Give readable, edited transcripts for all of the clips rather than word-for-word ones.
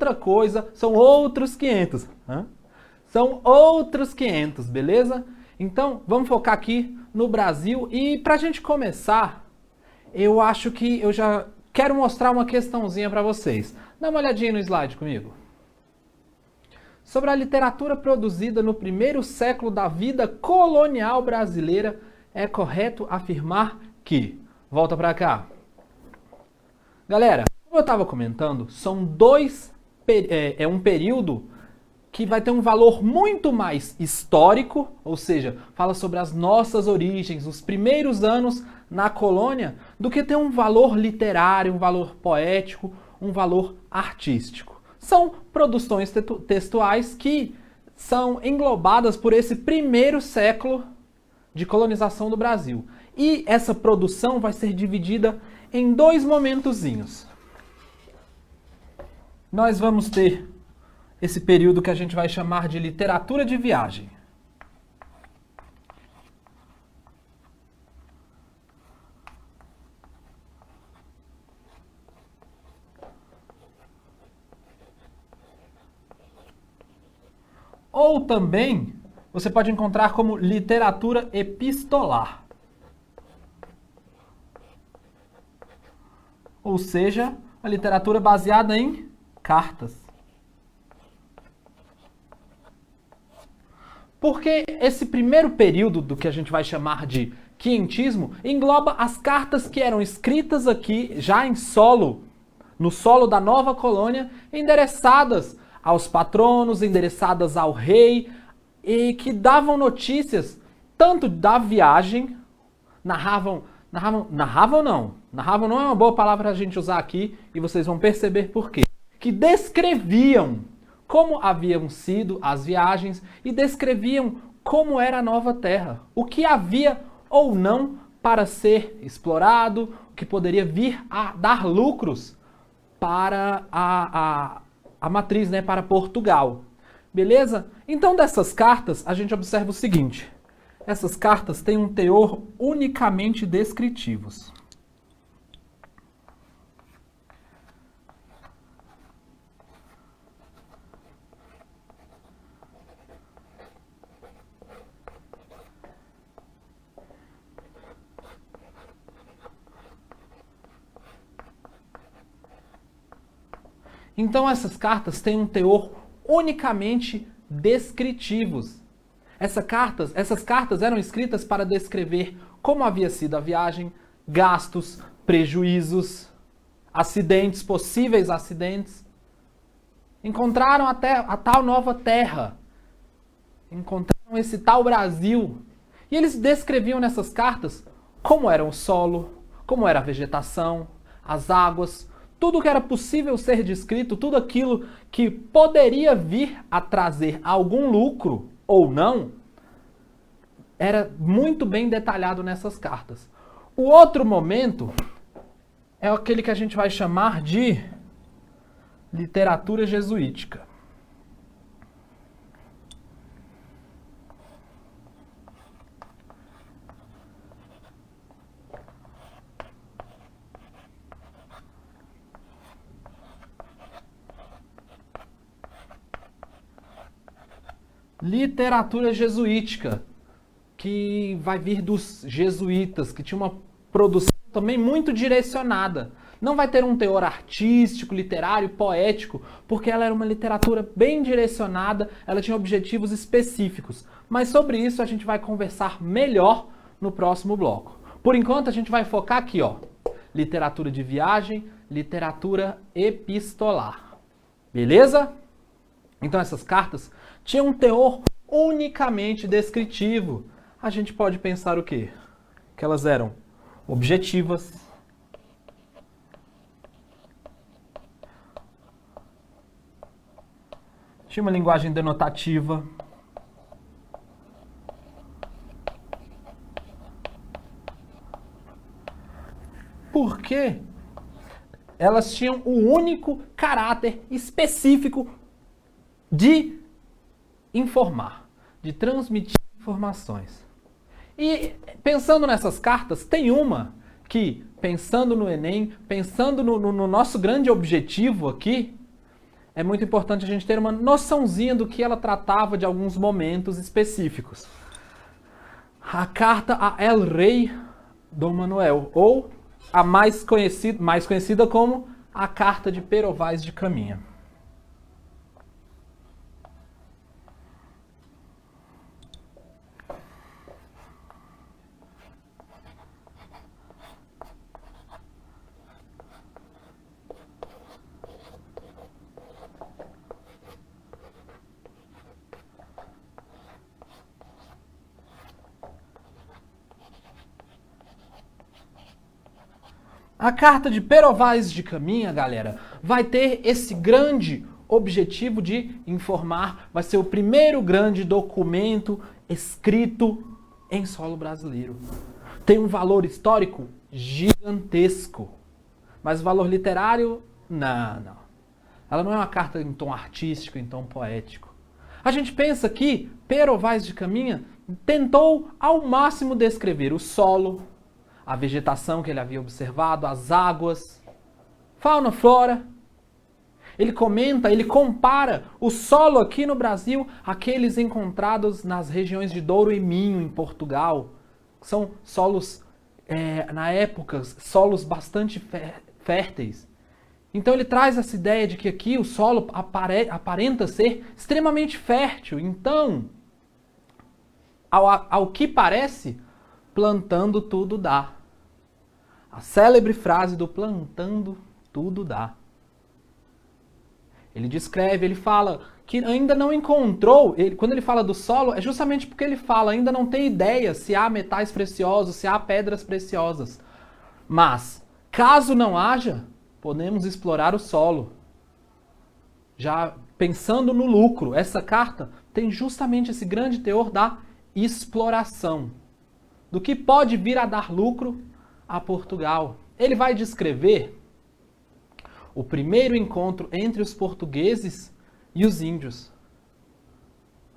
outra coisa, são outros 500. São outros 500, beleza? Então, vamos focar aqui no Brasil. E pra gente começar, eu acho que eu já quero mostrar uma questãozinha para vocês. Dá uma olhadinha no slide comigo. Sobre a literatura produzida no primeiro século da vida colonial brasileira, é correto afirmar que... Volta para cá. Galera, como eu estava comentando, são um período que vai ter um valor muito mais histórico, ou seja, fala sobre as nossas origens, os primeiros anos na colônia, do que ter um valor literário, um valor poético, um valor artístico. São produções textuais que são englobadas por esse primeiro século de colonização do Brasil. E essa produção vai ser dividida em dois momentozinhos. Nós vamos ter esse período que a gente vai chamar de literatura de viagem. Ou também você pode encontrar como literatura epistolar. Ou seja, a literatura baseada em cartas. Porque esse primeiro período do que a gente vai chamar de quinhentismo engloba as cartas que eram escritas aqui já em solo, no solo da nova colônia, endereçadas aos patronos, endereçadas ao rei, e que davam notícias tanto da viagem, narravam não é uma boa palavra a gente usar aqui, e vocês vão perceber por quê. Que descreviam como haviam sido as viagens e descreviam como era a nova terra, o que havia ou não para ser explorado, o que poderia vir a dar lucros para a matriz, né, para Portugal. Beleza? Então dessas cartas a gente observa o seguinte: essas cartas têm um teor unicamente descritivos. Então essas cartas têm um teor unicamente descritivos. Essas cartas eram escritas para descrever como havia sido a viagem, gastos, prejuízos, acidentes, possíveis acidentes. Encontraram até a tal nova terra. Encontraram esse tal Brasil. E eles descreviam nessas cartas como era o solo, como era a vegetação, as águas, tudo que era possível ser descrito, tudo aquilo que poderia vir a trazer algum lucro ou não, era muito bem detalhado nessas cartas. O outro momento é aquele que a gente vai chamar de literatura jesuítica. Literatura jesuítica, que vai vir dos jesuítas, que tinha uma produção também muito direcionada. Não vai ter um teor artístico, literário, poético, porque ela era uma literatura bem direcionada, ela tinha objetivos específicos. Mas sobre isso a gente vai conversar melhor no próximo bloco. Por enquanto a gente vai focar aqui, ó, literatura de viagem, literatura epistolar. Beleza? Então essas cartas tinham um teor unicamente descritivo. A gente pode pensar o quê? Que elas eram objetivas, tinha uma linguagem denotativa, porque elas tinham o único caráter específico de informar, de transmitir informações. E pensando nessas cartas, tem uma que, pensando no Enem, pensando no nosso grande objetivo aqui, é muito importante a gente ter uma noçãozinha do que ela tratava de alguns momentos específicos. A carta a El Rei Dom Manuel, ou a mais conhecida como a Carta de Pero Vaz de Caminha. A Carta de Pero Vaz de Caminha, galera, vai ter esse grande objetivo de informar, vai ser o primeiro grande documento escrito em solo brasileiro. Tem um valor histórico gigantesco, mas o valor literário, não. Ela não é uma carta em tom artístico, em tom poético. A gente pensa que Pero Vaz de Caminha tentou ao máximo descrever o solo, a vegetação que ele havia observado, as águas, fauna, flora. Ele comenta, ele compara o solo aqui no Brasil àqueles encontrados nas regiões de Douro e Minho, em Portugal. São solos, na época, solos bastante férteis. Então ele traz essa ideia de que aqui o solo aparenta ser extremamente fértil. Então, ao que parece, plantando tudo dá. A célebre frase do plantando tudo dá. Ele descreve, ele fala que ainda não encontrou, quando ele fala do solo, é justamente porque ele fala, ainda não tem ideia se há metais preciosos, se há pedras preciosas. Mas, caso não haja, podemos explorar o solo. Já pensando no lucro, essa carta tem justamente esse grande teor da exploração. Do que pode vir a dar lucro a Portugal. Ele vai descrever o primeiro encontro entre os portugueses e os índios.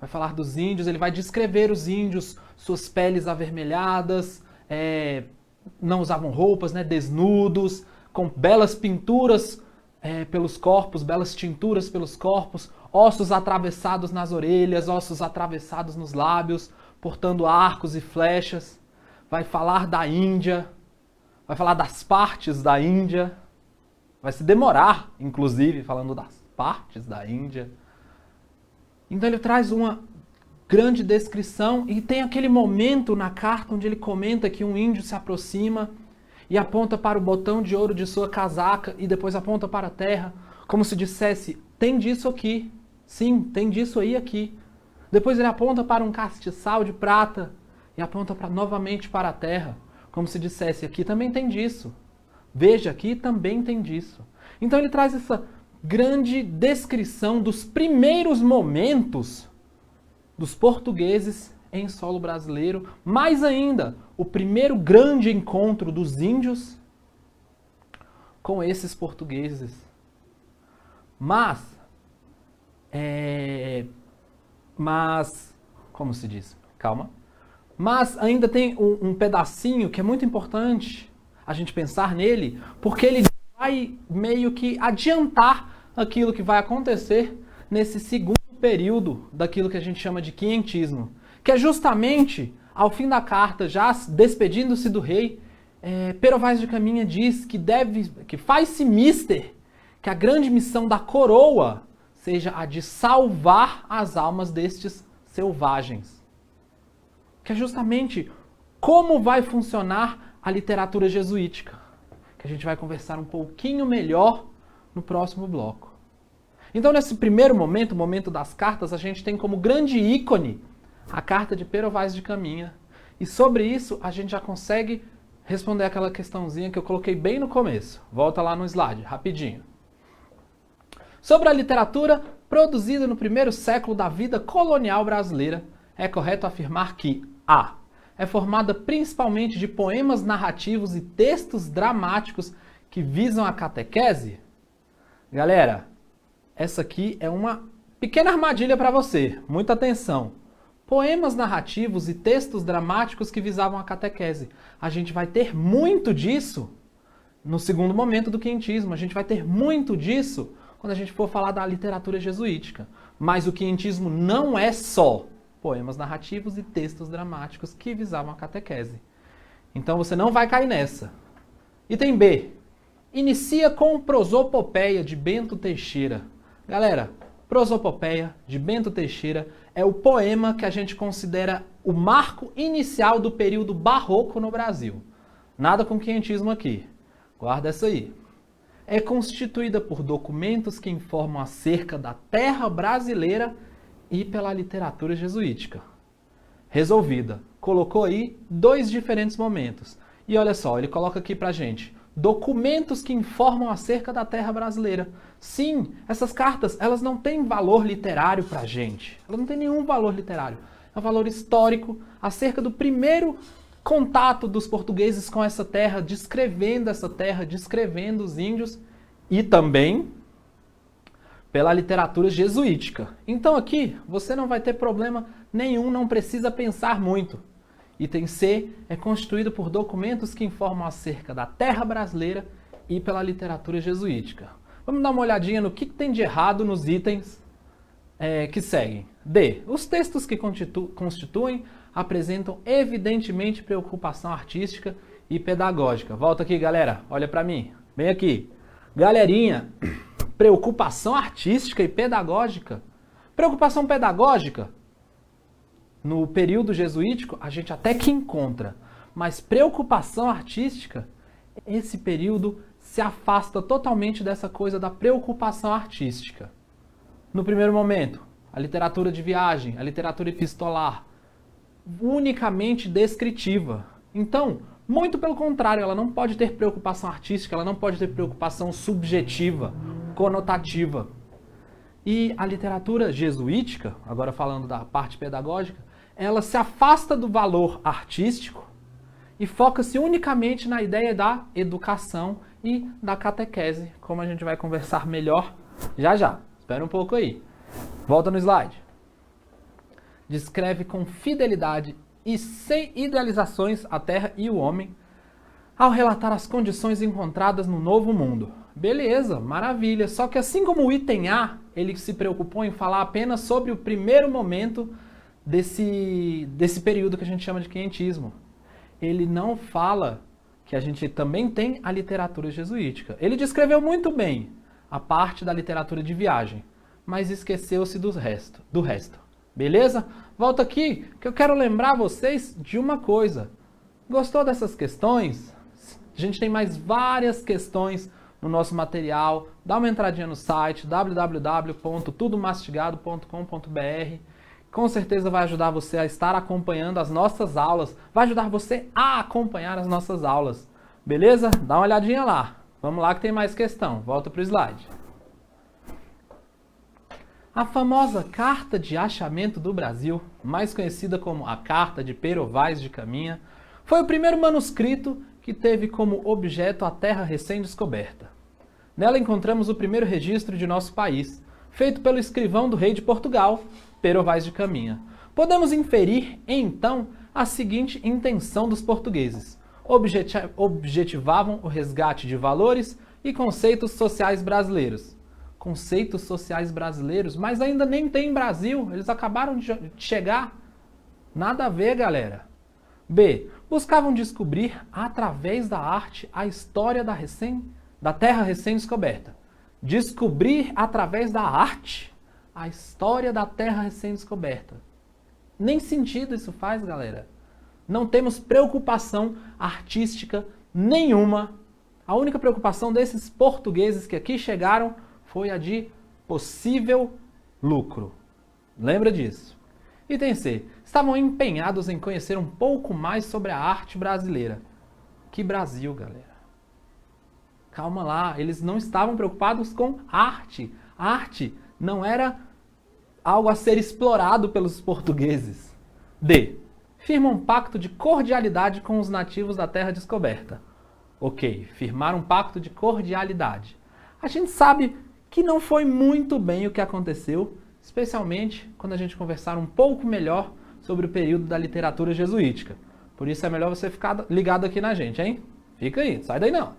Vai falar dos índios, ele vai descrever os índios, suas peles avermelhadas, não usavam roupas, desnudos, com belas pinturas pelos corpos, belas tinturas pelos corpos, ossos atravessados nas orelhas, ossos atravessados nos lábios, portando arcos e flechas. Vai falar da Índia, vai falar das partes da Índia, vai se demorar, inclusive, falando das partes da Índia. Então ele traz uma grande descrição e tem aquele momento na carta onde ele comenta que um índio se aproxima e aponta para o botão de ouro de sua casaca e depois aponta para a terra, como se dissesse, tem disso aqui, sim, tem disso aí aqui. Depois ele aponta para um castiçal de prata e aponta novamente para a terra, como se dissesse, aqui também tem disso. Veja, aqui também tem disso. Então ele traz essa grande descrição dos primeiros momentos dos portugueses em solo brasileiro. Mais ainda, o primeiro grande encontro dos índios com esses portugueses. Mas, como se diz? Calma. Mas ainda tem um pedacinho que é muito importante a gente pensar nele, porque ele vai meio que adiantar aquilo que vai acontecer nesse segundo período daquilo que a gente chama de quinhentismo, que é justamente ao fim da carta, já despedindo-se do rei, Pero Vaz de Caminha diz que faz-se mister que a grande missão da coroa seja a de salvar as almas destes selvagens. Que é justamente como vai funcionar a literatura jesuítica, que a gente vai conversar um pouquinho melhor no próximo bloco. Então, nesse primeiro momento, o momento das cartas, a gente tem como grande ícone a carta de Pero Vaz de Caminha. E sobre isso, a gente já consegue responder aquela questãozinha que eu coloquei bem no começo. Volta lá no slide, rapidinho. Sobre a literatura produzida no primeiro século da vida colonial brasileira, é correto afirmar que A. É formada principalmente de poemas narrativos e textos dramáticos que visam a catequese? Galera, essa aqui é uma pequena armadilha para você. Muita atenção. Poemas narrativos e textos dramáticos que visavam a catequese. A gente vai ter muito disso no segundo momento do quinhentismo. A gente vai ter muito disso quando a gente for falar da literatura jesuítica. Mas o quientismo não é só poemas narrativos e textos dramáticos que visavam a catequese. Então você não vai cair nessa. Item B. Inicia com Prosopopeia, de Bento Teixeira. Galera, Prosopopeia, de Bento Teixeira, é o poema que a gente considera o marco inicial do período barroco no Brasil. Nada com quientismo aqui. Guarda essa aí. É constituída por documentos que informam acerca da terra brasileira e pela literatura jesuítica. Resolvida. Colocou aí 2 diferentes momentos. E olha só, ele coloca aqui pra gente documentos que informam acerca da terra brasileira. Sim, essas cartas, elas não têm valor literário pra gente. Elas não têm nenhum valor literário. É um valor histórico acerca do primeiro contato dos portugueses com essa terra, descrevendo essa terra, descrevendo os índios e também pela literatura jesuítica. Então aqui você não vai ter problema nenhum, não precisa pensar muito. Item C é constituído por documentos que informam acerca da terra brasileira e pela literatura jesuítica. Vamos dar uma olhadinha no que tem de errado nos itens que seguem. D. Os textos que constituem apresentam evidentemente preocupação artística e pedagógica. Volta aqui, galera. Olha para mim. Vem aqui. Galerinha, preocupação artística e pedagógica. Preocupação pedagógica, no período jesuítico, a gente até que encontra. Mas preocupação artística, esse período se afasta totalmente dessa coisa da preocupação artística. No primeiro momento, a literatura de viagem, a literatura epistolar, unicamente descritiva. Então, muito pelo contrário, ela não pode ter preocupação artística, ela não pode ter preocupação subjetiva, conotativa. E a literatura jesuítica, agora falando da parte pedagógica, ela se afasta do valor artístico e foca-se unicamente na ideia da educação e da catequese, como a gente vai conversar melhor já já. Espera um pouco aí. Volta no slide. Descreve com fidelidade e sem idealizações a terra e o homem, ao relatar as condições encontradas no novo mundo. Beleza, maravilha. Só que assim como o item A, ele se preocupou em falar apenas sobre o primeiro momento desse período que a gente chama de quientismo. Ele não fala que a gente também tem a literatura jesuítica. Ele descreveu muito bem a parte da literatura de viagem, mas esqueceu-se do resto. Beleza? Volta aqui, que eu quero lembrar vocês de uma coisa. Gostou dessas questões? A gente tem mais várias questões no nosso material. Dá uma entradinha no site www.tudomastigado.com.br. Com certeza vai ajudar você a estar acompanhando as nossas aulas. Vai ajudar você a acompanhar as nossas aulas. Beleza? Dá uma olhadinha lá. Vamos lá que tem mais questão. Volta para o slide. A famosa Carta de Achamento do Brasil, mais conhecida como a Carta de Pero Vaz de Caminha, foi o primeiro manuscrito que teve como objeto a terra recém-descoberta. Nela encontramos o primeiro registro de nosso país, feito pelo escrivão do rei de Portugal, Pero Vaz de Caminha. Podemos inferir, então, a seguinte intenção dos portugueses. Objetivavam o resgate de valores e conceitos sociais brasileiros. Conceitos sociais brasileiros, mas ainda nem tem Brasil, eles acabaram de chegar. Nada a ver, galera. B. Buscavam descobrir, através da arte, a história da terra recém-descoberta. Descobrir, através da arte, a história da terra recém-descoberta. Nem sentido isso faz, galera. Não temos preocupação artística nenhuma. A única preocupação desses portugueses que aqui chegaram foi a de possível lucro. Lembra disso? Item C. Estavam empenhados em conhecer um pouco mais sobre a arte brasileira. Que Brasil, galera? Calma lá, eles não estavam preocupados com arte. A arte não era algo a ser explorado pelos portugueses. D. Firma um pacto de cordialidade com os nativos da terra descoberta. Ok, firmar um pacto de cordialidade. A gente sabe que não foi muito bem o que aconteceu, especialmente quando a gente conversar um pouco melhor sobre o período da literatura jesuítica. Por isso é melhor você ficar ligado aqui na gente, hein? Fica aí, sai daí não.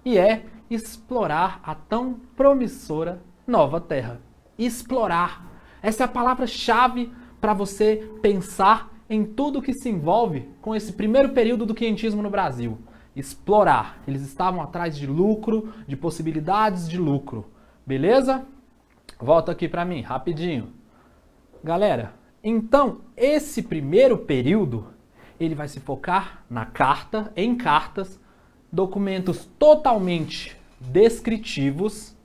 E é explorar a tão promissora nova terra. Explorar. Essa é a palavra-chave para você pensar em tudo que se envolve com esse primeiro período do quientismo no Brasil. Explorar. Eles estavam atrás de lucro, de possibilidades de lucro. Beleza? Volta aqui para mim, rapidinho. Galera, então esse primeiro período, ele vai se focar na carta, em cartas, documentos totalmente descritivos,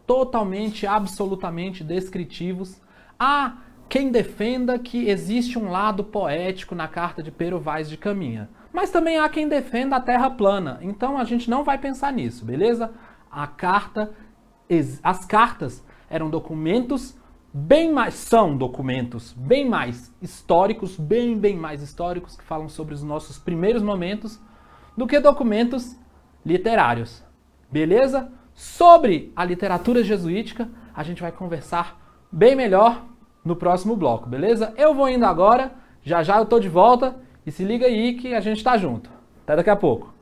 totalmente, absolutamente descritivos. Há quem defenda que existe um lado poético na carta de Pero Vaz de Caminha. Mas também há quem defenda a Terra plana. Então a gente não vai pensar nisso, beleza? As cartas eram documentos são documentos bem mais históricos, bem mais históricos, que falam sobre os nossos primeiros momentos, do que documentos literários. Beleza? Sobre a literatura jesuítica, a gente vai conversar bem melhor no próximo bloco, beleza? Eu vou indo agora, já eu tô de volta, e se liga aí que a gente tá junto. Até daqui a pouco.